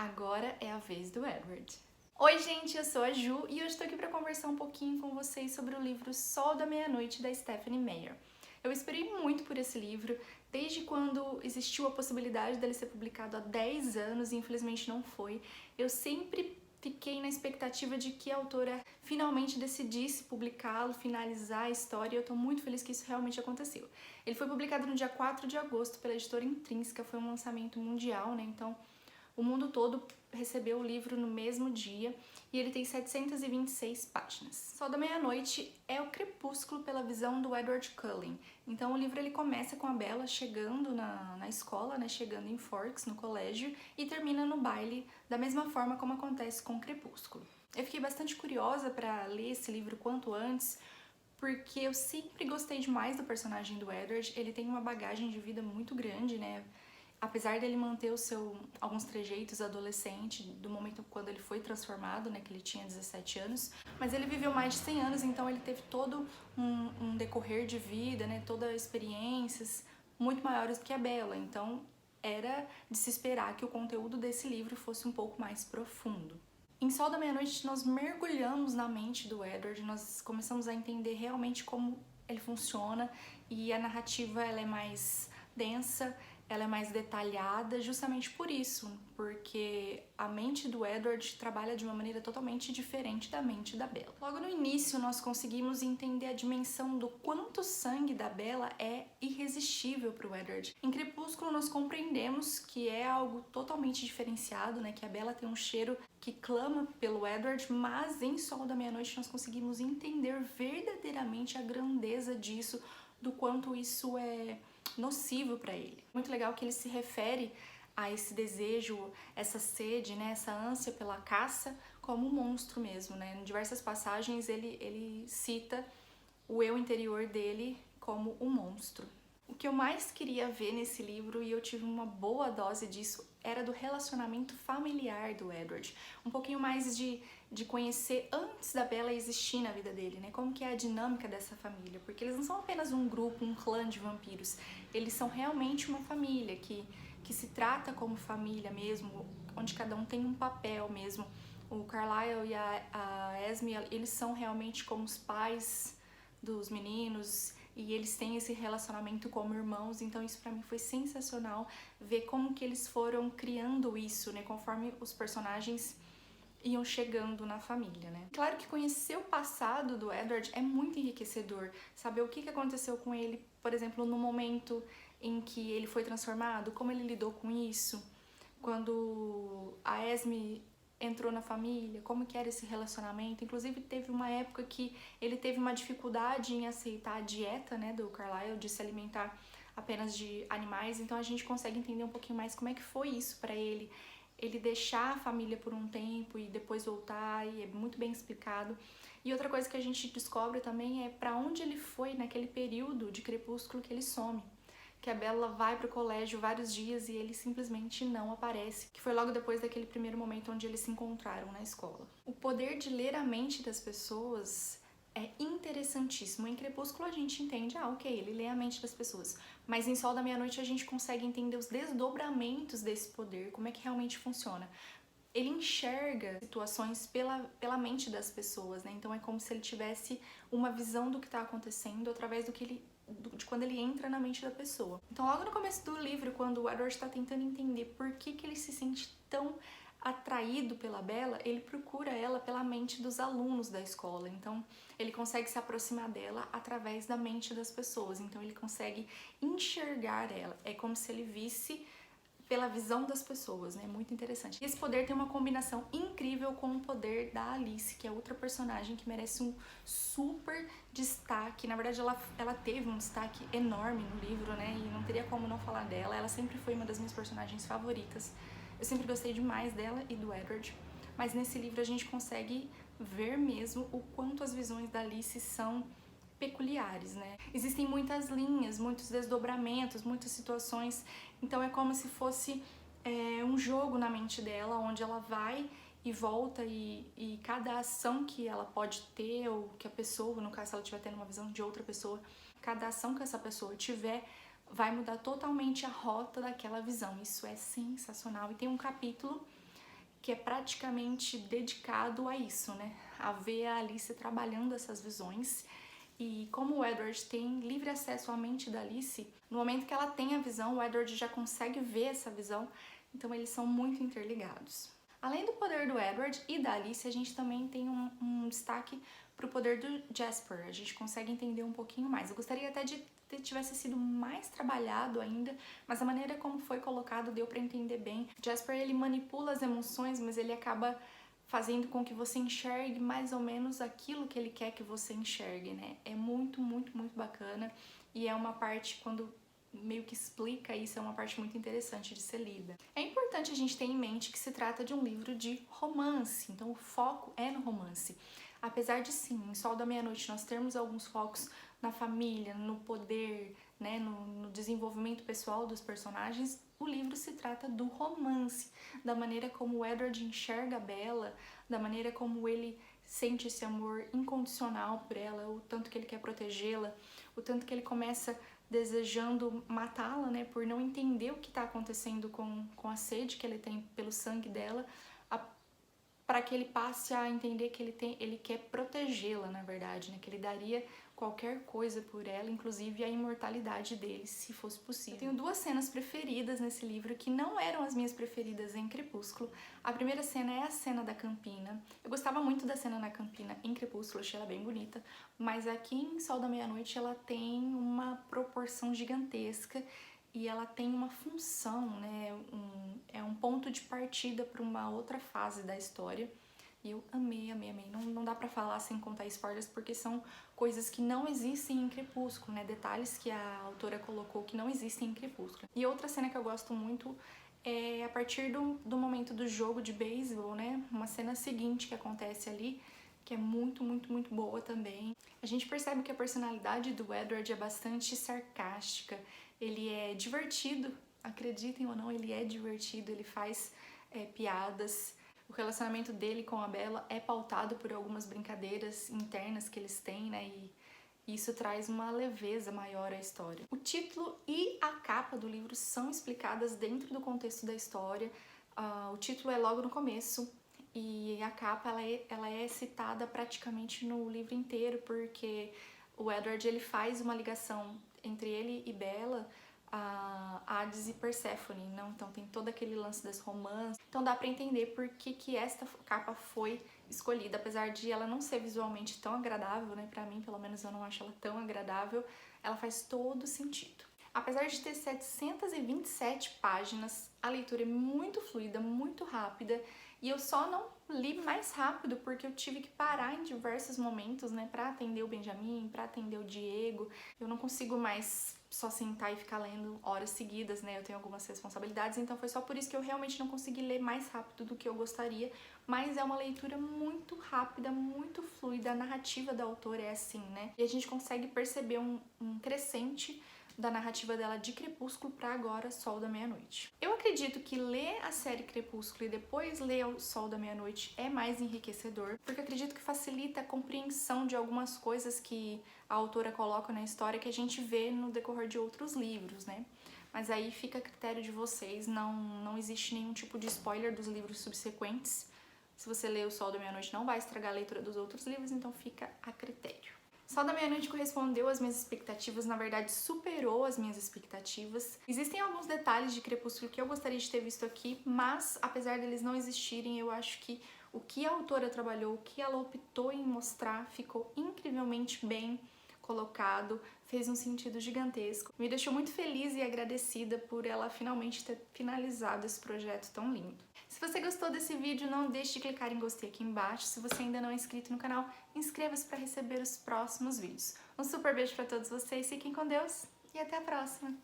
Agora é a vez do Edward. Oi gente, eu sou a Ju e hoje estou aqui para conversar um pouquinho com vocês sobre o livro Sol da Meia-Noite da Stephenie Meyer. Eu esperei muito por esse livro, desde quando existiu a possibilidade dele ser publicado há 10 anos e infelizmente não foi. Eu sempre fiquei na expectativa de que a autora finalmente decidisse publicá-lo, finalizar a história, e eu tô muito feliz que isso realmente aconteceu. Ele foi publicado no dia 4 de agosto pela editora Intrínseca, foi um lançamento mundial, né? Então o mundo todo recebeu o livro no mesmo dia e ele tem 726 páginas. Sol da Meia-Noite é o crepúsculo pela visão do Edward Cullen. Então o livro ele começa com a Bella chegando na escola, né, chegando em Forks, no colégio, e termina no baile da mesma forma como acontece com o Crepúsculo. Eu fiquei bastante curiosa para ler esse livro quanto antes, porque eu sempre gostei demais do personagem do Edward. Ele tem uma bagagem de vida muito grande, né? Apesar dele manter alguns trejeitos adolescentes do momento quando ele foi transformado, né, que ele tinha 17 anos, mas ele viveu mais de 100 anos, então ele teve todo um decorrer de vida, né, todas experiências muito maiores do que a Bella, então era de se esperar que o conteúdo desse livro fosse um pouco mais profundo. Em Sol da Meia-Noite nós mergulhamos na mente do Edward, nós começamos a entender realmente como ele funciona e a narrativa ela é mais densa, ela é mais detalhada justamente por isso, porque a mente do Edward trabalha de uma maneira totalmente diferente da mente da Bella. Logo no início nós conseguimos entender a dimensão do quanto o sangue da Bella é irresistível para o Edward. Em Crepúsculo nós compreendemos que é algo totalmente diferenciado, né? Que a Bella tem um cheiro que clama pelo Edward, mas em Sol da Meia-Noite nós conseguimos entender verdadeiramente a grandeza disso, do quanto isso é nocivo para ele. Muito legal que ele se refere a esse desejo, essa sede, né, essa ânsia pela caça como um monstro mesmo, né? Em diversas passagens ele cita o eu interior dele como um monstro. O que eu mais queria ver nesse livro, e eu tive uma boa dose disso, era do relacionamento familiar do Edward. Um pouquinho mais de conhecer antes da Bella existir na vida dele, né? Como que é a dinâmica dessa família. Porque eles não são apenas um grupo, um clã de vampiros. Eles são realmente uma família que se trata como família mesmo, onde cada um tem um papel mesmo. O Carlisle e a Esme, eles são realmente como os pais dos meninos, e eles têm esse relacionamento como irmãos, então isso pra mim foi sensacional, ver como que eles foram criando isso, né, conforme os personagens iam chegando na família, né. Claro que conhecer o passado do Edward é muito enriquecedor, saber o que aconteceu com ele, por exemplo, no momento em que ele foi transformado, como ele lidou com isso, quando a Esme entrou na família, como que era esse relacionamento. Inclusive teve uma época que ele teve uma dificuldade em aceitar a dieta, né, do Carlisle, de se alimentar apenas de animais, então a gente consegue entender um pouquinho mais como é que foi isso para ele deixar a família por um tempo e depois voltar, e é muito bem explicado. E outra coisa que a gente descobre também é para onde ele foi naquele período de Crepúsculo que ele some, que a Bella vai pro colégio vários dias e ele simplesmente não aparece, que foi logo depois daquele primeiro momento onde eles se encontraram na escola. O poder de ler a mente das pessoas é interessantíssimo. Em Crepúsculo a gente entende, ok, ele lê a mente das pessoas, mas em Sol da Meia-Noite a gente consegue entender os desdobramentos desse poder, como é que realmente funciona. Ele enxerga situações pela mente das pessoas, né? Então é como se ele tivesse uma visão do que está acontecendo através de quando ele entra na mente da pessoa. Então logo no começo do livro, quando o Edward está tentando entender por que ele se sente tão atraído pela Bella, ele procura ela pela mente dos alunos da escola. Então ele consegue se aproximar dela através da mente das pessoas. Então ele consegue enxergar ela. É como se ele visse pela visão das pessoas, né? Muito interessante. Esse poder tem uma combinação incrível com o poder da Alice, que é outra personagem que merece um super destaque. Na verdade, ela teve um destaque enorme no livro, né? E não teria como não falar dela. Ela sempre foi uma das minhas personagens favoritas. Eu sempre gostei demais dela e do Edward. Mas nesse livro a gente consegue ver mesmo o quanto as visões da Alice são peculiares, né? Existem muitas linhas, muitos desdobramentos, muitas situações, então é como se fosse um jogo na mente dela, onde ela vai e volta e cada ação que ela pode ter, ou que a pessoa, no caso se ela estiver tendo uma visão de outra pessoa, cada ação que essa pessoa tiver vai mudar totalmente a rota daquela visão. Isso é sensacional. E tem um capítulo que é praticamente dedicado a isso, né? A ver a Alice trabalhando essas visões. E como o Edward tem livre acesso à mente da Alice, no momento que ela tem a visão, o Edward já consegue ver essa visão, então eles são muito interligados. Além do poder do Edward e da Alice, a gente também tem um destaque para o poder do Jasper, a gente consegue entender um pouquinho mais. Eu gostaria até de que tivesse sido mais trabalhado ainda, mas a maneira como foi colocado deu para entender bem. Jasper, ele manipula as emoções, mas ele acaba fazendo com que você enxergue mais ou menos aquilo que ele quer que você enxergue, né? É muito, muito, muito bacana e é uma parte, quando meio que explica isso, é uma parte muito interessante de ser lida. É importante a gente ter em mente que se trata de um livro de romance, então o foco é no romance. Apesar de sim, em Sol da Meia-Noite nós termos alguns focos na família, no poder, né, no desenvolvimento pessoal dos personagens, o livro se trata do romance, da maneira como o Edward enxerga a Bella, da maneira como ele sente esse amor incondicional por ela, o tanto que ele quer protegê-la, o tanto que ele começa desejando matá-la, né, por não entender o que está acontecendo com a sede que ele tem pelo sangue dela, para que ele passe a entender que ele quer protegê-la, na verdade, né, que ele daria qualquer coisa por ela, inclusive a imortalidade dele, se fosse possível. Eu tenho duas cenas preferidas nesse livro que não eram as minhas preferidas em Crepúsculo. A primeira cena é a cena da Campina. Eu gostava muito da cena na Campina em Crepúsculo, achei ela bem bonita, mas aqui em Sol da Meia-Noite ela tem uma proporção gigantesca e ela tem uma função, né? É um ponto de partida para uma outra fase da história. E eu amei, amei, amei. Não dá pra falar sem contar spoilers, porque são coisas que não existem em Crepúsculo, né? Detalhes que a autora colocou que não existem em Crepúsculo. E outra cena que eu gosto muito é a partir do momento do jogo de beisebol, né? Uma cena seguinte que acontece ali, que é muito, muito, muito boa também. A gente percebe que a personalidade do Edward é bastante sarcástica, ele é divertido, acreditem ou não, ele é divertido, ele faz piadas. O relacionamento dele com a Bella é pautado por algumas brincadeiras internas que eles têm, né? E isso traz uma leveza maior à história. O título e a capa do livro são explicadas dentro do contexto da história. O título é logo no começo e a capa ela é citada praticamente no livro inteiro, porque o Edward ele faz uma ligação entre ele e Bella, a Hades e Perséfone, não? Então tem todo aquele lance das romances. Então dá pra entender por que esta capa foi escolhida, apesar de ela não ser visualmente tão agradável, né? Pra mim, pelo menos, eu não acho ela tão agradável, ela faz todo sentido. Apesar de ter 727 páginas, a leitura é muito fluida, muito rápida, e eu só não li mais rápido porque eu tive que parar em diversos momentos, né, pra atender o Benjamin, pra atender o Diego. Eu não consigo mais só sentar e ficar lendo horas seguidas, né, eu tenho algumas responsabilidades, então foi só por isso que eu realmente não consegui ler mais rápido do que eu gostaria, mas é uma leitura muito rápida, muito fluida, a narrativa da autora é assim, né, e a gente consegue perceber um crescente da narrativa dela de Crepúsculo para agora Sol da Meia-Noite. Eu acredito que ler a série Crepúsculo e depois ler o Sol da Meia-Noite é mais enriquecedor, porque eu acredito que facilita a compreensão de algumas coisas que a autora coloca na história que a gente vê no decorrer de outros livros, né? Mas aí fica a critério de vocês, não existe nenhum tipo de spoiler dos livros subsequentes. Se você ler o Sol da Meia-Noite não vai estragar a leitura dos outros livros, então fica a critério. Sol da Meia-Noite correspondeu às minhas expectativas, na verdade superou as minhas expectativas. Existem alguns detalhes de Crepúsculo que eu gostaria de ter visto aqui, mas apesar deles não existirem, eu acho que o que a autora trabalhou, o que ela optou em mostrar, ficou incrivelmente bem colocado, fez um sentido gigantesco. Me deixou muito feliz e agradecida por ela finalmente ter finalizado esse projeto tão lindo. Se você gostou desse vídeo, não deixe de clicar em gostei aqui embaixo. Se você ainda não é inscrito no canal, inscreva-se para receber os próximos vídeos. Um super beijo para todos vocês, fiquem com Deus e até a próxima!